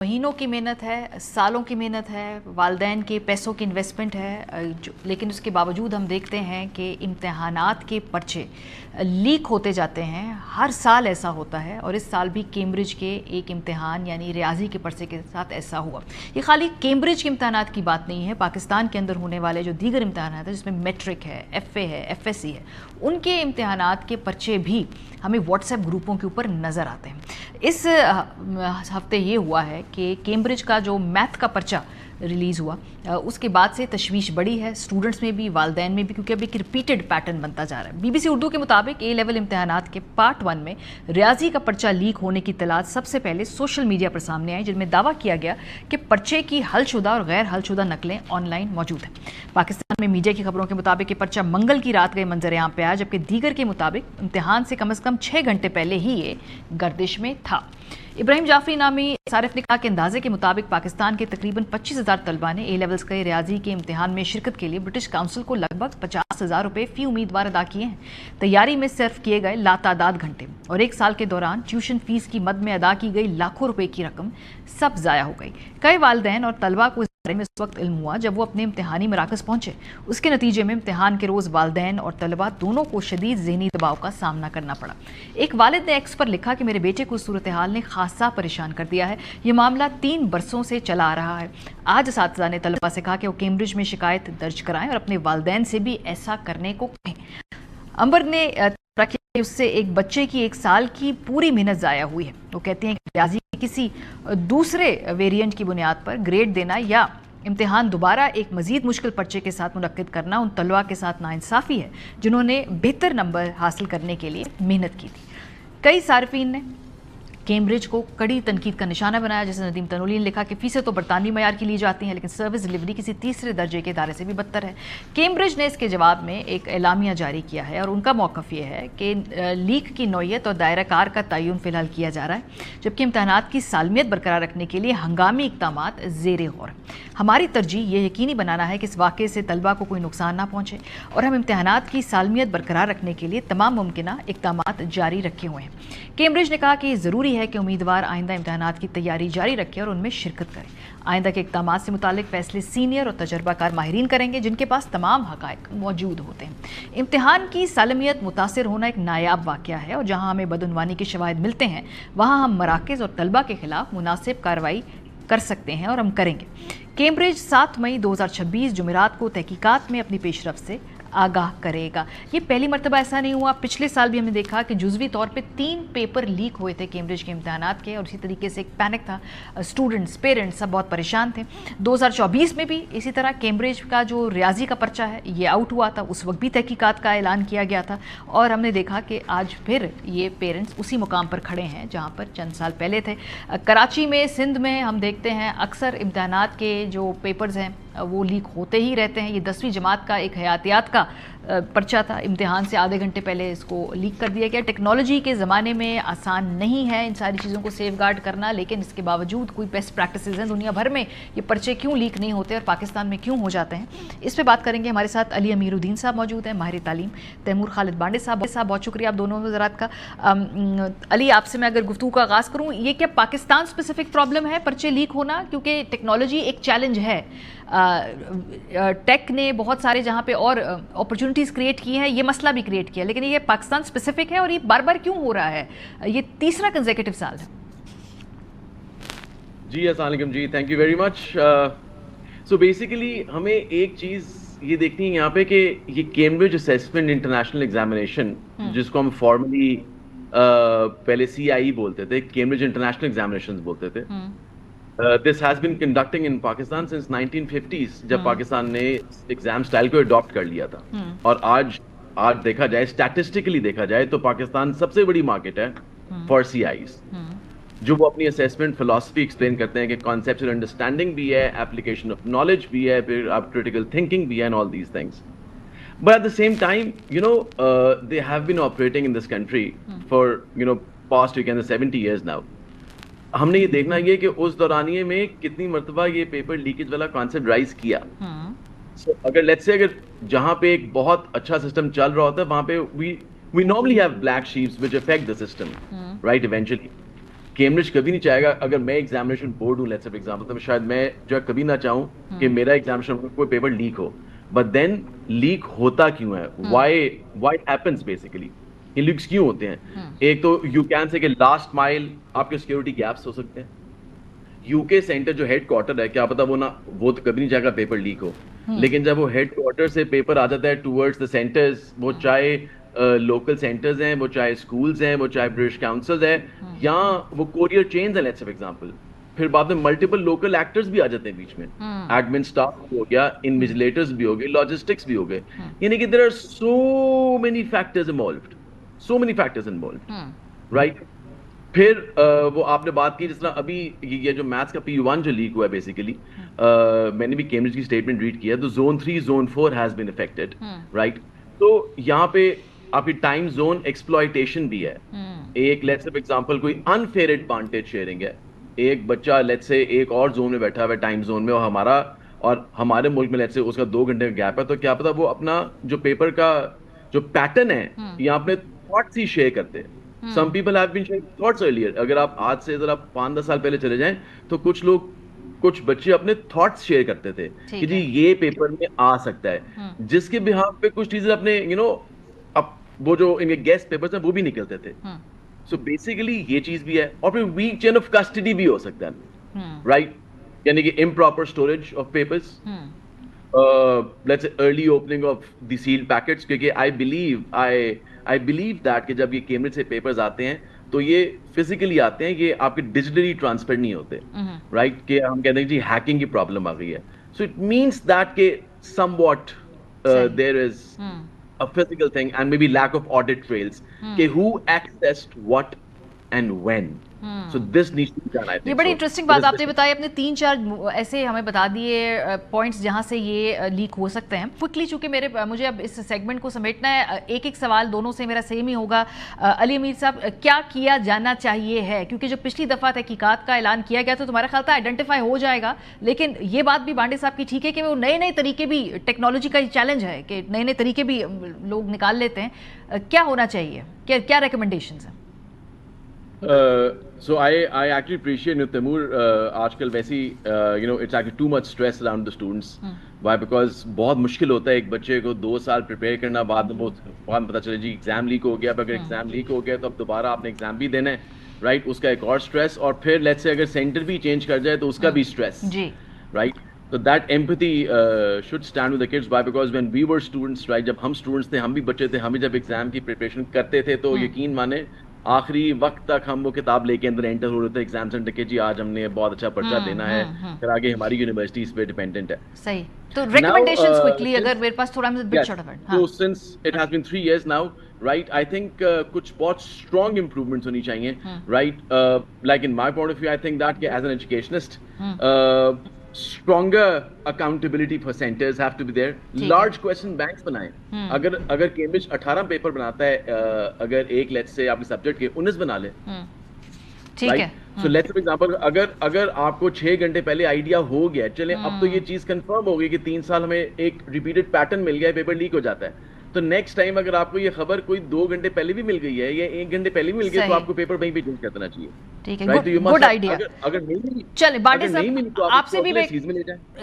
महीनों की मेहनत है, सालों की मेहनत है, वालिदैन के पैसों की इन्वेस्टमेंट है, लेकिन उसके बावजूद हम देखते हैं कि इम्तहानात के पर्चे लीक होते जाते हैं। हर साल ऐसा होता है और इस साल भी कैम्ब्रिज के एक इम्तिहान यानी रियाजी के पर्चे के साथ ऐसा हुआ। ये खाली कैम्ब्रिज के इम्तहानात की बात नहीं है, पाकिस्तान के अंदर होने वाले जो दीगर इम्तहानात हैं जिसमें मैट्रिक है, FA है, FSC है, उनके इम्तहानात के पर्चे भी हमें व्हाट्सएप ग्रुपों के ऊपर नज़र आते हैं। इस हफ्ते ये हुआ है कि कैम्ब्रिज का जो मैथ का पर्चा रिलीज़ हुआ, उसके बाद से तशवीश बढ़ी है स्टूडेंट्स में भी, वालिदैन में भी, क्योंकि अब एक रिपीटेड पैटर्न बनता जा रहा है। BBC उर्दू के मुताबिक A लेवल इम्तहानात के पार्ट 1 में रियाजी का पर्चा लीक होने की इत्तलात सबसे पहले सोशल मीडिया पर सामने आई, जिनमें दावा किया गया कि पर्चे की हलशुदा और गैर हलशुदा नकलें ऑनलाइन मौजूद हैं। पाकिस्तान में मीडिया की खबरों के मुताबिक ये पर्चा मंगल की रात गए मंजर आम पे आया, जबकि दीगर के मुताबिक इम्तिहान से कम 6 घंटे पहले ही ये गर्दिश में था। इब्राहिम जाफरी नामी सारिफ ने कहा कि अंदाजे के मुताबिक पाकिस्तान के तकरीबन 25,000 तलबा ने A लेवल्स के रियाजी के इम्तिहान में शिरकत के लिए ब्रिटिश काउंसिल को लगभग 50,000 रुपये फ़ी उम्मीदवार अदा किए हैं। तैयारी में सर्फ किए गए लातादाद घंटे और एक साल के दौरान ट्यूशन फीस की मद में अदा की गई लाखों रुपए की रकम सब ज़ाया हो गई। कई वालिदैन और तलबा को इस बारे में उस वक्त इल्म हुआ जब वो अपने इम्तिहानी मराकज़ पहुंचे। उसके नतीजे में इम्तिहान के रोज़ वालिदैन और तलबा दोनों को शदीद ज़हनी दबाव का सामना करना पड़ा। एक वालिद ने एक्स पर लिखा कि मेरे बेटे को सूरत हाल ने खासा परेशान कर दिया है। ये मामला 3 बरसों से चला आ रहा है। आज असातिज़ा ने तलबा से कहा कि वो कैम्ब्रिज में शिकायत दर्ज कराएं और अपने वालिदैन से भी ऐसा करने को कहें। अंबर ने उससे एक बच्चे की 1 साल की पूरी मेहनत ज़ाया हुई है। वो कहते हैं कि रियाजी के किसी दूसरे वेरिएंट की बुनियाद पर ग्रेड देना या इम्तिहान दोबारा एक मज़ीद मुश्किल पर्चे के साथ मुनक्किद करना उन तलबा के साथ नाइंसाफ़ी है जिन्होंने बेहतर नंबर हासिल करने के लिए मेहनत की थी। कई सार्फिन ने कैम्ब्रिज को कड़ी तनकीद का निशाना बनाया। जैसे नदीम तनोली ने लिखा कि फ़ीसें तो बरतानवी मयार की ली जाती हैं, लेकिन सर्विस डिलीवरी किसी तीसरे दर्जे के इदारे से भी बदतर है। कैम्ब्रिज ने इसके जवाब में एक एलामिया जारी किया है और उनका मौक़िफ़ ये है कि लीक की नौइयत और दायरा कार का तयन फ़िलहाल किया जा रहा है, जबकि इम्तहानात की सालमियत बरकरार रखने के लिए हंगामी इक़दामात ज़ेरे गौर। हमारी तरजीह ये यकीनी बनाना है कि इस वाक़े से तलबा को कोई नुकसान ना पहुँचे और हम इम्तहानात की सालमियत बरकरार रखने के लिए तमाम मुमकिना इक़दामात जारी रखे हुए हैं। कैम्ब्रिज ने कहा कि ज़रूरी है कि उम्मीदवार आइंदा इम्तहानात की तैयारी जारी रखें और उनमें शिरकत करें। आइंदा के इक़दामात से मुतालिक फ़ैसले सीनियर और तजर्बाकार माहिरीन करेंगे, जिनके पास तमाम हक़ाइक़ मौजूद होते हैं। इम्तिहान की सालमियत मुतासिर होना एक नायाब वाक़या है और जहाँ हमें बदउनवानी के शवाहिद मिलते हैं वहाँ हम मराकज़ और तलबा के ख़िलाफ़ मुनासिब कार्रवाई कर सकते हैं और हम करेंगे। कैम्ब्रिज 7 मई 2026 जुमेरात को तहकीकात में अपनी पेशरफ्त से आगाह करेगा। ये पहली मरतबा ऐसा नहीं हुआ, पिछले साल भी हमने देखा कि जुज़वी तौर पे 3 पेपर लीक हुए थे कैम्ब्रिज के इम्तहानात के और इसी तरीके से एक पैनिक था, स्टूडेंट्स, पेरेंट्स सब बहुत परेशान थे। 2024 में भी इसी तरह कैम्ब्रिज का जो रियाजी का पर्चा है ये आउट हुआ था, उस वक्त भी तहकीकात का ऐलान किया गया था और हमने देखा कि आज फिर ये पेरेंट्स उसी मुकाम पर खड़े हैं जहाँ पर चंद साल पहले थे। कराची में, सिंध में हम देखते हैं अक्सर इम्तहानात के जो पेपर्स हैं वो लीक होते ही रहते हैं। ये 10वीं जमात का एक हयातियात का पर्चा था, इम्तिहान से आधे घंटे पहले इसको लीक कर दिया गया। टेक्नोलॉजी के ज़माने में आसान नहीं है इन सारी चीज़ों को सेफ गार्ड करना, लेकिन इसके बावजूद कोई बेस्ट प्रैक्टिसेस हैं दुनिया भर में, ये पर्चे क्यों लीक नहीं होते और पाकिस्तान में क्यों हो जाते हैं, इस पर बात करेंगे। हमारे साथ अली अमीरुद्दीन साहब मौजूद हैं, माहिर तालीम, तैमूर खालिद बांडे साहब। बहुत शुक्रिया आप दोनों हज़रात का। अली, आपसे मैं अगर गुफ्तगू का आगाज़ करूँ, ये क्या पाकिस्तान स्पेसिफिक प्रॉब्लम है पर्चे लीक होना? क्योंकि टेक्नोलॉजी एक चैलेंज है, टेक ने बहुत सारे जहाँ पे और अपॉर्चुनिटीज़ क्रिएट की हैं, ये मसला भी क्रिएट किया, लेकिन ये पाकिस्तान स्पेसिफिक है और ये बार बार क्यों हो रहा है? ये तीसरा कंसेक्यूटिव साल है। जी अस्सलाम वालेकुम जी, thank you very much. So basically हमें एक चीज़ ये देखनी है यहाँ पे कि ये कैम्ब्रिज असेसमेंट इंटरनेशनल एग्जामिनेशन, जिसको हम फॉर्मली पहले CIE बोलते थे, कैम्ब्रिज इंटरनेशनल एग्जामिनेशन बोलते थे, this has been conducting in Pakistan since 1950s, जब पाकिस्तान ने एग्जाम स्टाइल को अडॉप्ट कर लिया था। और आज देखा जाए, स्टैटिस्टिकली देखा जाए तो पाकिस्तान सबसे बड़ी मार्केट है फॉर CIEs, जो वो अपनी असेसमेंट फिलॉसफी एक्सप्लेन करते हैं कि कॉन्सेप्चुअल अंडरस्टैंडिंग भी है, एप्लीकेशन ऑफ नॉलेज भी है, फिर आप क्रिटिकल थिंकिंग भी है and all these things. But at the same time, they have been operating in this country for, past 70 years now. हमने ये देखना ये कि उस दौरानिये में कितनी मरतबा ये पेपर लीकेज वाला कॉन्सेप्ट राइज किया। So, अगर जहाँ पे एक बहुत अच्छा सिस्टम चल रहा होता है, वहाँ पे we normally have black sheeps which affect the system, right, eventually. Cambridge کبھی نہیں چاہے گا, اگر میں ایگزامینیشن بورڈ ہوں لیٹس سے فار ایگزامپل, تو شاید میں جو ہے کبھی نہ چاہوں کہ میرا ایگزامینیشن کوئی پیپر لیک ہو. بٹ دین لیک ہوتا کیوں ہے, وائی ہیپنس بیسیکلی, یہ لیکس کیوں ہوتے ہیں؟ ایک تو یو کین سے کہ لاسٹ مائل آپ کے سیکورٹی گیپس ہو سکتے ہیں. یو کے سینٹر جو ہیڈ کوارٹر ہے, کیا پتا وہ تو کبھی نہیں چاہے گا پیپر لیک ہو, لیکن جب وہ ہیڈ کوارٹر سے پیپر آ جاتا ہے ٹورڈز دا سینٹرز, وہ چاہے لوکل سینٹرز ہیں, وہ چاہے اسکولز ہیں, وہ چاہے برٹش کاؤنسلز ہیں, یا وہ کوریئر چینز ہیں لیٹس فار ایگزامپل, پھر بعد میں ملٹیپل لوکل ایکٹرز بھی آ جاتے ہیں بیچ میں, ایڈمن اسٹاف بھی ہو گیا, انویجیلیٹرز بھی ہو گئے, لاجسٹکس بھی ہو گئے, یعنی کہ there are so many factors involved, right. پھر وہ آپ نے بات کی جس طرح ابھی یہ جو میتھس کا P1 جو لیک ہوا ہے بیسیکلی, میں نے بھی کیمبرج کی اسٹیٹمنٹ ریڈ کیا, تو zone 3 zone 4 has been affected, right. تو یہاں پہ آپ کی ٹائم زون ایکسپلوئٹیشن بھی ہے. ایک لیٹس سے فار ایگزامپل کوئی انفیئر ایڈوانٹیج شیئرنگ ہے, ایک بچہ لیٹس سے ایک اور زون میں بیٹھا ہوا ہے ٹائم زون میں, اور ہمارے ملک میں لیٹس سے اس کا 2 گھنٹے کا گیپ ہے, تو کیا پتا وہ اپنا جو پیپر کا جو پیٹرن ہے یا اپنے تھاٹس ہی شیئر کرتے ہیں. Some people have been sharing thoughts earlier. اگر آپ آج سے ذرا 5-10 سال پہلے چلے جائیں تو کچھ بچے اپنے تھاٹس شیئر کرتے تھے کہ جی یہ پیپر میں آ سکتا ہے, جس کے بہاف پہ کچھ چیزیں اپنے وہ جو ان کے گیسٹ پیپرز ہیں وہ بھی نکلتے تھے. سو بیسیکلی یہ چیز بھی ہے, اور پھر ویک چین آف کسٹڈی بھی ہو سکتا ہے, رائٹ, یعنی کہ improper storage of papers, let's say early opening of the sale packets, کیونکہ I believe that کہ جب یہ کیمبرج سے پیپرز آتے ہیں تو یہ فزیکلی آتے ہیں, یہ آپ کے ڈیجیٹلی ٹرانسفر نہیں ہوتے, رائٹ, کہ ہم کہتے ہیں جی ہیکنگ کی پرابلم آ گئی ہے. سو اٹ مینس دیٹ کہ some what there is a physical thing and maybe lack of audit trails کہ who accessed what and when. So this needs to be done, I think. یہ بڑی interesting بات آپ نے بتائی, اپنے 3-4 ایسے ہمیں بتا دیے پوائنٹس جہاں سے یہ لیک ہو سکتے ہیں. کوئکلی چونکہ مجھے اب اس سیگمنٹ کو سمیٹنا ہے, ایک سوال دونوں سے میرا سیم ہی ہوگا. علی امیر صاحب, کیا کیا جانا چاہیے ہے, کیونکہ جو پچھلی دفعہ تحقیقات کا اعلان کیا گیا تو تمہارا خیال تھا آئیڈینٹیفائی ہو جائے گا, لیکن یہ بات بھی بانڈے صاحب کی ٹھیک ہے کہ وہ نئے طریقے بھی, ٹیکنالوجی کا چیلنج ہے کہ نئے طریقے بھی لوگ نکال لیتے ہیں. کیا ہونا چاہیے, کیا ریکمنڈیشنز ہیں؟ So I actually appreciate Taimur, آج کل ویسی it's actually too much stress around the students. Why? Because بہت مشکل ہوتا ہے ایک بچے کو 2 سال پریپیئر کرنا, بعد میں پتا چلے جی ایگزام لیک ہو گیا, اگر ایگزام لیک ہو گیا تو اب دوبارہ آپ نے ایگزام بھی دینا ہے, رائٹ, اس کا ایک اور اسٹریس, اور پھر لیٹس سے اگر سینٹر بھی چینج کر جائے تو اس کا بھی stress, right. So that empathy should stand with the kids. Why? Because when we were students, right, جب ہم اسٹوڈنٹس تھے, ہم بھی بچے تھے, ہمیں جب ایگزام کی پریپریشن کرتے تھے تو یقین مانے آخری وقت تک ہم وہ کتاب لے کے اندر انٹر ہو رہے تھے ایگزام سینٹر کے, جی آج ہم نے بہت اچھا پرچہ دینا ہے, پھر آگے ہماری یونیورسٹی اس پہ ڈیپینڈنٹ ہے. صحیح, تو ریکمنڈیشنز کوئکلی اگر میرے پاس تھوڑا بٹ شارٹ ہے. So since it has been 3 years now, right, I think کچھ بہت strong improvements ہونی چاہیے, right, like in my point of view I think that as an educationist stronger accountability for centers have to be there. Large question banks بنائیں. اگر Cambridge 18 paper بناتا ہے, اگر ایک لیٹس سے آپ کے سبجیکٹ کے 19 بنا لے, ٹھیک ہے. سو لیٹس فار ایگزامپل اگر آپ کو 6 گھنٹے پہلے آئیڈیا ہو گیا, چلیں اب تو یہ چیز کنفرم ہو گئی کہ 3 سال ہمیں ایک ریپیٹڈ پیٹرن مل گیا ہے, پیپر لیک ہو جاتا ہے, تو نیکسٹ ٹائم اگر آپ کو یہ خبر کوئی 2 گھنٹے پہلے بھی مل گئی ہے یا 1 گھنٹے پہلے بھی مل گئی تو آپ کو پیپر وہیں پہ چینج کر دینا چاہیے. ٹھیک ہے, گڈ آئیڈیا. اگر نہیں چلیں بانڈے صاحب, آپ سے بھی